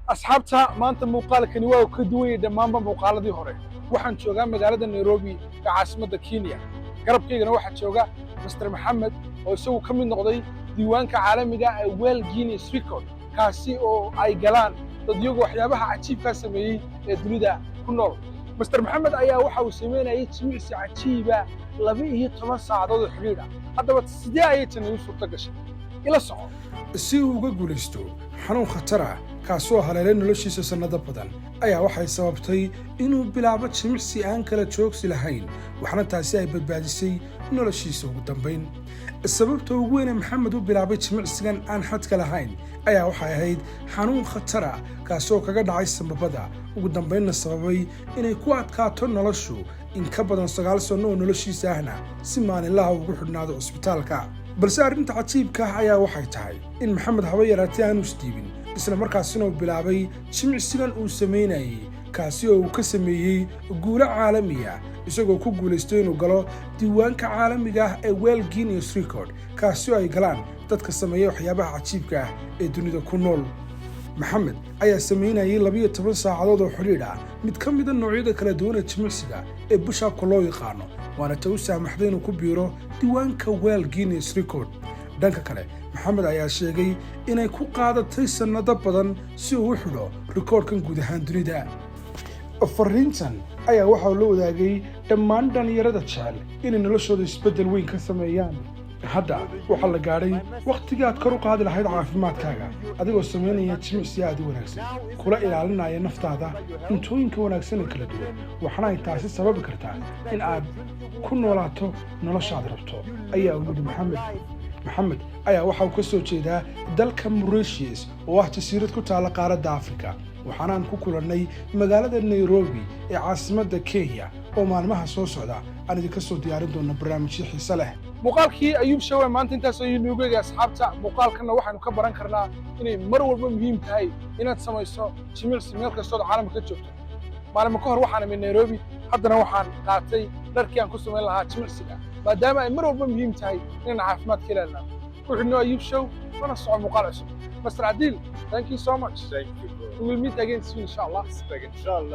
أصحابتها ما أنت مقال كنوا وكدوي دمان بمقال دي هوري waxaan joogaa magaalada Nairobi ee caasimadda Kenya garabkeygana waxaa jooga Mr Maxamed oo isagu ka mid noqday diiwaanka caalamiga ee World Guinness Record kaasi oo ay galaan dad iyagu waxyaabaha cajiibka sameeyay ee dunida ku nool Mr Maxamed ayaa waxa uu sameeyay jimicsi cajiiba 12 saacadood oo xiriir ah haddaba sidee ayay tan u suurta gashay ila soco si uu uga guulaysto xanuun khatar ah kaasoo haleelay noloshiisa sanado badan ayaa waxay sababtay inuu bilaabo jimicsi aan kala joogsi lahayn waxna taasi ay badbaadisay noloshiisa ugu dambayn sababta ugu weyn ee Maxamed u bilaabay jimicsigan aan xadka lahayn ayaa waxay ahayd xanuun khatar ah kaasoo kaga dhacay sanbabada ugu dambaynna sababay inay ku adkaato noloshu in ka badan 9 sano oo noloshiisa ahna si maalinlaha ugu xidhnaado cusbitaalka balse arrinta cajiibka ah ayaa waxay tahay in Maxamed haba yaraatay aanu isdiibin isla markaasina uu bilaabay jimicsigan uu sameynayay kaasi oo uu ka sameeyay guulo caalami ah isagoo ku guulaystay inuu galo diiwaanka caalamiga ah ee World Guinness Record kaasi oo ay galaan dadka sameeya waxyaabaha cajiibka ah ee dunida ku nool Maxamed ayaa sameynayay 12 saacadood oo xiriir ah mid ka mid ah noocyada kala duwan ee jimicsiga ee push-up-ka loo yaqaano waana taa u saamaxday inuu ku biiro diiwaanka World Guinness Record dhanka kale Maxamed ayaa sheegay inay ku qaadatay sanado badan si uu u xidho rikoodhkan guud ahaan dunida fariintan ayaa waxa uu la wadaagay dhammaan dhalinyarada jecel inay noloshooda isbeddel weyn ka sameeyaan hadda waxaa la gaadhay waqtigii aad kor u qaadi lahayd caafimaadkaaga adigoo sameynaya jimicsi aad u wanaagsan kula ilaalinaya naftaada cuntooyinka wanaagsan ee kala duwan waxaana ay taasi sababi kartaa in aad ku noolaato noloshaad rabto ayaa uu yidhi Maxamed ayaa waxa uu ka soo jeedaa dalka Mauritius oo ah jasiirad ku taala qaaradda Afrika waxaan ku kulannay magaalada Nairobi ee caasimadda Kenya oo maalmaha soo socda aan idinka soo diyaarin doona barnaamijyo xiiso leh muuqaalkii ayuu shaway maanta intaas ayuu noogu eegay asxaabta muuqaalkana waxaanu ka baran karnaa inay mar walba muhiim tahay inaad samayso jimicsi meel kasta oo caalamka ka joogto maalmo ka hor waxaan imid Nairobi haddana waxaan qaatay dharkii aan ku samayn lahaa jimicsiga maadaama ay mar walba muhiim tahay inaan caafimaad ka ilaalino wuxuu noo ayuu show wana soo muuqaal cusub Mr Adil thank you so much Thank you, bro. we will meet again soon inshallah Inshallah.